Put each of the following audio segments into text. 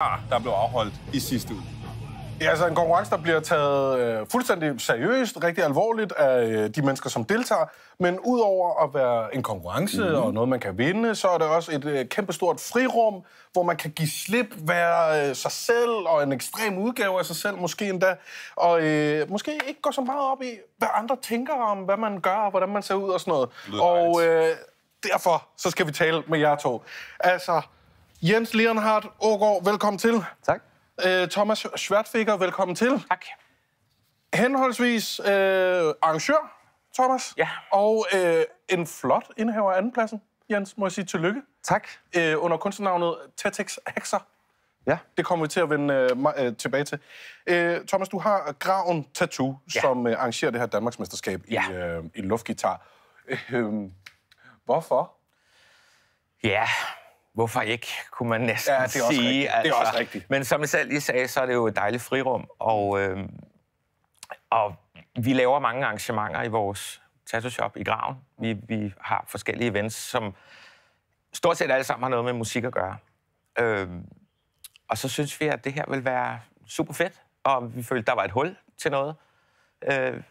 der blev afholdt i sidste uge. Ja, altså en konkurrence, der bliver taget fuldstændig seriøst, rigtig alvorligt af de mennesker, som deltager. Men udover at være en konkurrence og noget, man kan vinde, så er det også et kæmpestort frirum, hvor man kan give slip, være sig selv og en ekstrem udgave af sig selv, måske endda. Og måske ikke gå så meget op i, hvad andre tænker om, hvad man gør og hvordan man ser ud og sådan noget. Og derfor så skal vi tale med jer to. Altså, Jens Leonhardt Aagaard, velkommen til. Tak. Thomas Schwertfeger, velkommen til. Tak. Henholdsvis arrangør, Thomas. Ja. Og en flot indhaver af andenpladsen, Jens, må jeg sige tillykke. Tak. Under kunstnernavnet TEDx Hekser. Ja. Det kommer vi til at vende tilbage til. Thomas, du har Graven Tattoo, som arrangerer det her Danmarksmesterskab i luftgitar. Hvorfor? Ja, hvorfor ikke, kunne man næsten det er også sige. rigtigt. Altså. Det er også rigtigt. Men som jeg selv lige sagde, så er det jo et dejligt frirum, og vi laver mange arrangementer i vores tattoo-shop i Graven. Vi har forskellige events, som stort set alle sammen har noget med musik at gøre. Og så synes vi, at det her vil være super fedt, og vi følte, der var et hul til noget.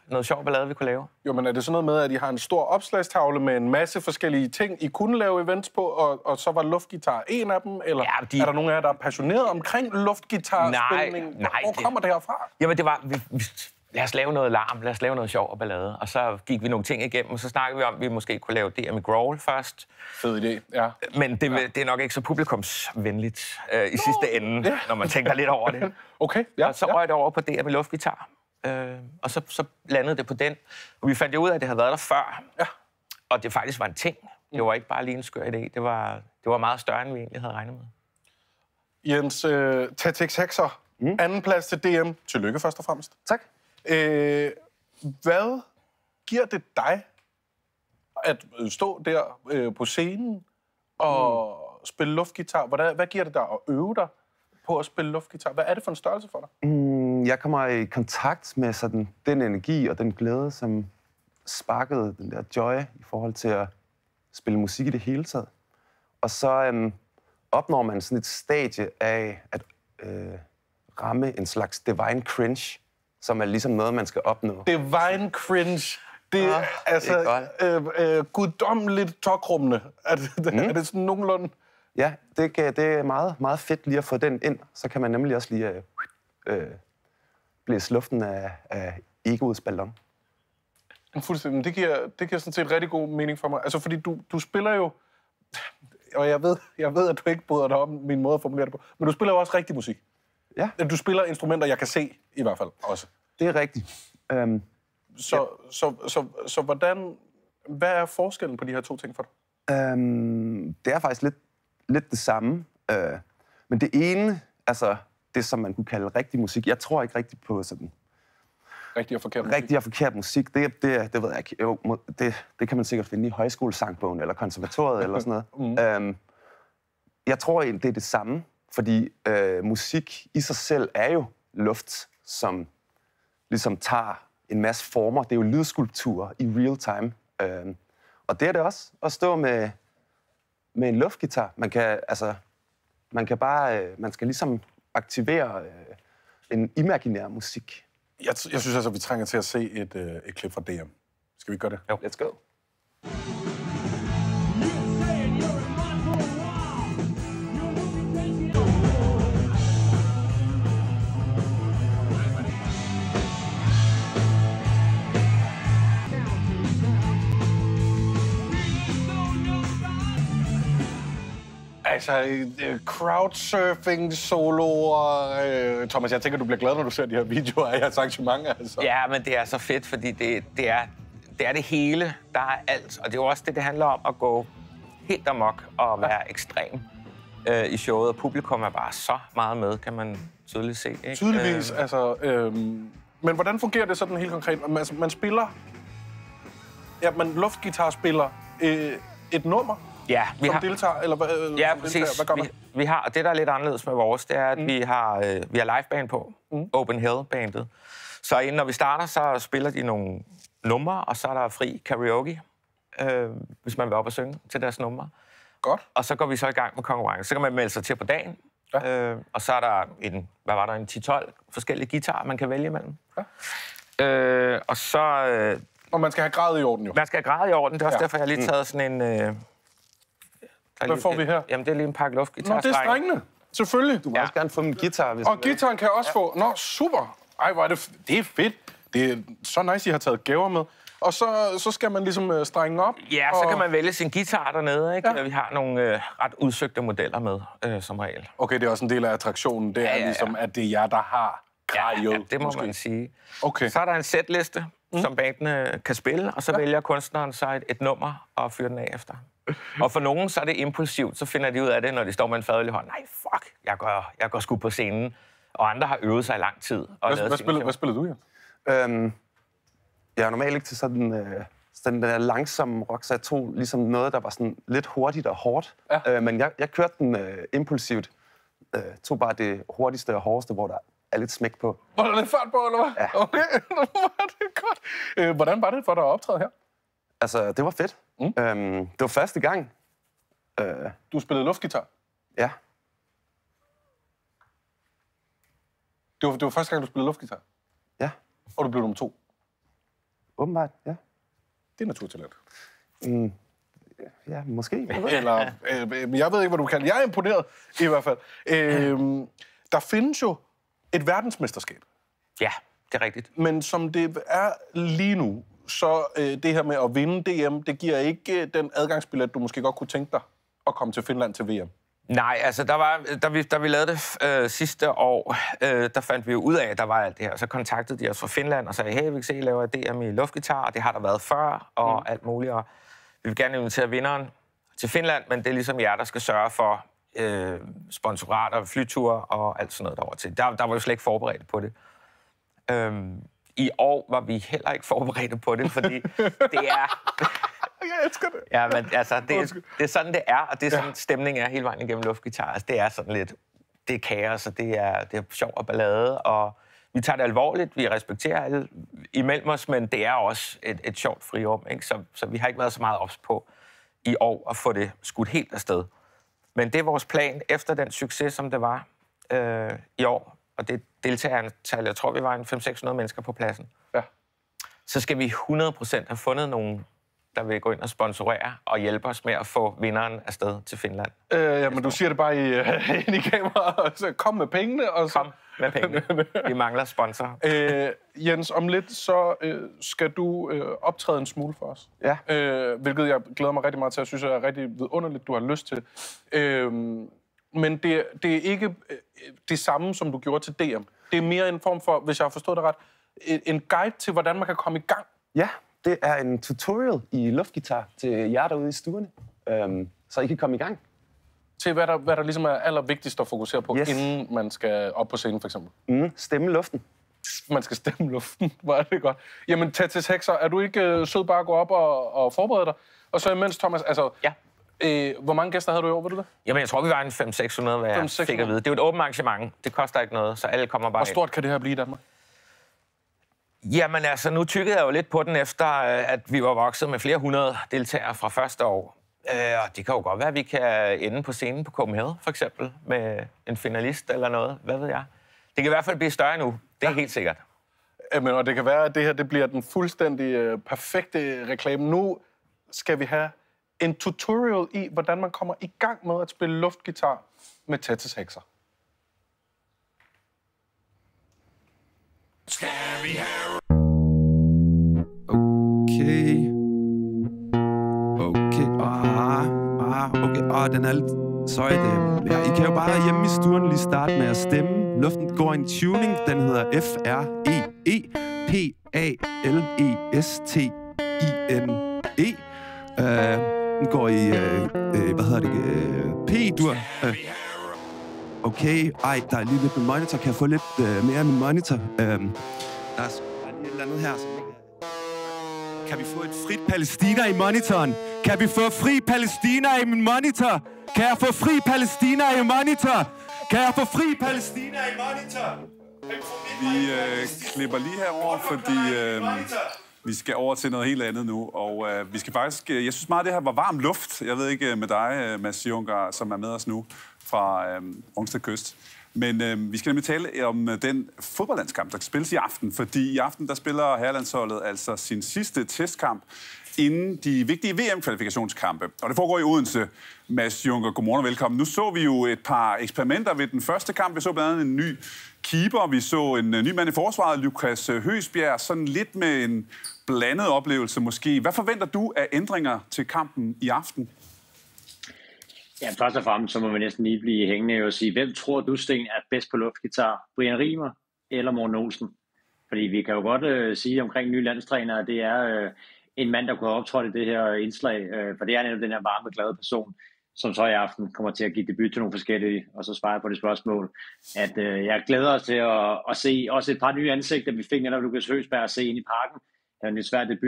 Noget sjov ballade, vi kunne lave. Jo, men er det sådan noget med, at I har en stor opslagstavle med en masse forskellige ting, I kunne lave events på, og så var luftgitar en af dem? Eller er der nogen af jer, der er passioneret omkring luftgitarspilning? Nej. Hvor kommer det herfra? Jamen, det var... Lad os lave noget larm, lad os lave noget sjov og ballade. Og så gik vi nogle ting igennem, og så snakkede vi om, at vi måske kunne lave DM i growl først. Fed idé, ja. Men det er nok ikke så publikumsvenligt i sidste ende, når man tænker lidt over det. Okay, ja. Og så røg det over på DM i luftgitar. Og så landede det på den. Og vi fandt jo ud af, at det havde været der før. Ja. Og det faktisk var en ting. Det var ikke bare lige en skør idé. Det var meget større, end vi egentlig havde regnet med. Jens, TEDx Hekser, anden plads til DM. Tillykke først og fremmest. Tak. Hvad giver det dig at stå der på scenen og spille luftgitar? Hvad giver det dig at øve dig på at spille luftgitar? Hvad er det for en størrelse for dig? Jeg kommer i kontakt med sådan den energi og den glæde, som sparkede den der joy i forhold til at spille musik i det hele taget. Og så opnår man sådan et stadie af at ramme en slags divine cringe, som er ligesom noget, man skal opnå. Divine cringe. Det er altså guddommeligt tokrummende. Er det sådan nogenlunde? Ja, det er meget, meget fedt lige at få den ind. Så kan man nemlig også lige blæse luften af egoets ballon. Fuldstændig. Det giver sådan set rigtig god mening for mig. Altså, fordi du spiller jo... Og jeg ved, at du ikke bryder dig om min måde at formulere det på. Men du spiller jo også rigtig musik. Ja. Du spiller instrumenter, jeg kan se i hvert fald også. Det er rigtigt. Så hvad er forskellen på de her to ting for dig? Det er faktisk lidt det samme. Men det ene, altså det, som man kunne kalde rigtig musik, jeg tror ikke rigtig på sådan... Rigtig og forkert musik? Rigtig og forkert musik, det ved jeg ikke. Jo, det kan man sikkert finde i højskolesangbogen eller konservatoriet eller sådan noget. Jeg tror egentlig, det er det samme, fordi musik i sig selv er jo luft, som ligesom tager en masse former. Det er jo lydskulpturer i real time. Og det er det også, at stå med en luftgitar. Man skal ligesom aktivere en imaginær musik. Jeg synes altså, vi trænger til at se et klip fra DM. Skal vi gøre det? Jo. Let's go. Altså, crowdsurfing, soloer... Thomas, jeg tænker, du bliver glad, når du ser de her videoer af jeres arrangementer. Altså. Ja, men det er så fedt, fordi det er det hele. Der er alt. Og det er jo også det handler om, at gå helt amok og være ekstrem i showet. Og publikum er bare så meget med, kan man tydeligt se. Ikke? Tydeligvis, altså... Men hvordan fungerer det sådan helt konkret? Altså, man spiller... Ja, man luftgitar spiller et nummer. Ja, vi har... deltager, eller hvad? Ja, præcis. Hvad gør man? Vi har, og det, der er lidt anderledes med vores, det er, at vi har liveband på. Open Hell-bandet. Så inden når vi starter, så spiller de nogle numre, og så er der fri karaoke, hvis man vil op og synge til deres numre. Godt. Og så går vi så i gang med konkurrence. Så kan man melde sig til på dagen, Ja. Og så er der en 10-12 forskellige guitarer, man kan vælge imellem. Ja. Og så... og man skal have gradet i orden, jo. Man skal have gradet i orden. Det er også derfor, jeg har lige taget sådan en... Hvad får vi her? Jamen, det er lige en pakke luftgitar. Nå, det er strengene. Selvfølgelig. Du må også gerne få min guitar, hvis og guitaren kan jeg også få. Nå, super. Ej, hvor er det... Det er fedt. Det er så nice, I har taget gaver med. Og så skal man ligesom strenge op. Ja, så kan man vælge sin guitar dernede, ikke? Ja. Vi har nogle ret udsøgte modeller med, som regel. Okay, det er også en del af attraktionen. Det er ligesom, at det er jer, der har grejet. Ja, det må man sige. Okay. Så er der en setliste, som bandene kan spille, og så vælger kunstneren sig et nummer og fyrer den af efter. Og for nogen, så er det impulsivt. Så finder de ud af det, når de står med en fadøl i hånden. Nej, fuck, jeg går sgu på scenen. Og andre har øvet sig i lang tid. Hvad spillede du, Jens? Jeg er normalt ikke til sådan den der langsomme rock, så jeg tog ligesom noget, der var sådan lidt hurtigt og hårdt. Ja. Men jeg kørte den impulsivt. Tog bare det hurtigste og hårdeste, hvor der er lidt smæk på. Var der lidt fart på, eller hvad? Ja. Okay, det er godt. Hvordan var det for dig at optræde her? Altså, det var fedt. Det var første gang. Du spillede luftgitar? Ja. Det var første gang, du spillede luftgitar? Ja. Og du blev nummer 2? Åbenbart, ja. Det er naturtalent. Ja, måske. Eller, jeg ved ikke, hvad du kan. Jeg er imponeret, i hvert fald. Der findes jo et verdensmesterskab. Ja, det er rigtigt. Men som det er lige nu, så det her med at vinde DM, det giver ikke den adgangsbillet, du måske godt kunne tænke dig at komme til Finland til VM. Nej, altså da vi lavede det sidste år, der fandt vi jo ud af, at der var alt det her. Så kontaktede de os fra Finland og sagde, hey, vi kan se, I laver DM i luftgitar, og det har der været før, og alt muligt. Og vi vil gerne invitere vinderen til Finland, men det er ligesom jer, der skal sørge for sponsorater, flyture og alt sådan noget derover til. Der var jo slet ikke forberedt på det. I år var vi heller ikke forberedte på det, fordi det er... Jeg elsker det. Ja, men altså, det er sådan, det er, og det er sådan, stemningen er hele vejen igennem luftgitar. Altså, det er sådan lidt... Det er kaos, og det er sjov og ballade, og vi tager det alvorligt, vi respekterer alle imellem os, men det er også et sjovt frirum, ikke? Så vi har ikke været så meget ops på i år at få det skudt helt afsted. Men det er vores plan efter den succes, som det var i år, og det deltagerantal, jeg tror, vi var en 500-600 mennesker på pladsen. Ja. Så skal vi 100% have fundet nogen, der vil gå ind og sponsorere og hjælpe os med at få vinderen afsted til Finland. Ja, men du siger det bare ind i kameraet, og så kom med pengene. Og så... Kom med pengene. Vi mangler sponsorer. Jens, om lidt så skal du optræde en smule for os. Ja. Hvilket jeg glæder mig rigtig meget til. Jeg synes, det er rigtig vidunderligt, du har lyst til. Men det er ikke det samme, som du gjorde til DM. Det er mere en form for, hvis jeg har forstået det ret, en guide til, hvordan man kan komme i gang. Ja, det er en tutorial i luftgitar til jer derude i stuerne, så I kan komme i gang. Til hvad der ligesom er allervigtigst at fokusere på, inden man skal op på scenen, for eksempel. Stemme luften. Man skal stemme luften. Hvor er det godt. Jamen, Tethys Hexer, er du ikke sød bare at gå op og forberede dig? Og så imens, Thomas, altså... Ja. Hvor mange gæster havde du i år, ved du det? Jamen, jeg tror, vi var en 500-600, hvad jeg fik at vide. Det er jo et åbent arrangement. Det koster ikke noget, så alle kommer bare Hvor stort kan det her blive i Danmark? Jamen altså, nu tykkede jeg jo lidt på den efter, at vi var vokset med flere hundrede deltagere fra første år. Og det kan jo godt være, at vi kan ende på scenen på Copenhagen, for eksempel, med en finalist eller noget. Hvad ved jeg? Det kan i hvert fald blive større nu. Det er helt sikkert. Jamen, og det kan være, at det her det bliver den fuldstændig perfekte reklame. Nu skal vi have en tutorial i, hvordan man kommer i gang med at spille luftgitar med Tethys Hexer. Okay, den er lidt... Sorry, I kan jo bare hjemme i stuen lige starte med at stemme. Luften går i en tuning, den hedder F-R-E-E-P-A-L-E-S-T-I-N-E. Den går i, P-dur. Okay, der er lige lidt med monitor. Kan jeg få lidt mere af min monitor? Der er lige et eller andet her, som ikke... Kan vi få et frit Palæstina i monitoren? Kan vi få fri Palæstina i min monitor? Kan jeg få fri Palæstina i monitor? Kan jeg få fri Palæstina i monitor? Vi klipper lige herover, fordi vi skal over til noget helt andet nu. Og vi skal faktisk... Jeg synes meget, det her var varm luft. Jeg ved ikke med dig, Mads Juncker, som er med os nu. fra Rungsted Kyst. Men vi skal nemlig tale om den fodboldlandskamp, der spilles i aften, fordi i aften der spiller herrelandsholdet altså sin sidste testkamp inden de vigtige VM-kvalifikationskampe. Og det foregår i Odense. Mads Junker, godmorgen og velkommen. Nu så vi jo et par eksperimenter ved den første kamp. Vi så blandt andet en ny keeper. Vi så en ny mand i forsvaret, Lukas Høgsbjerg. Sådan lidt med en blandet oplevelse måske. Hvad forventer du af ændringer til kampen i aften? Ja, først og fremmest så må vi næsten lige blive hængende og sige, hvem tror du, Sten, er bedst på luftgitar? Brian Riemer eller Morten Olsen? Fordi vi kan jo godt sige omkring nye landstrænere, at det er en mand, der kunne have optrådt i det her indslag, for det er netop den her varme, glade person, som så i aften kommer til at give debut til nogle forskellige, og så svare på det spørgsmål, at jeg glæder os til at se også et par nye ansigter. Vi fik netop Lukas Høgsberg at se ind i parken. Det er en lidt svær debut.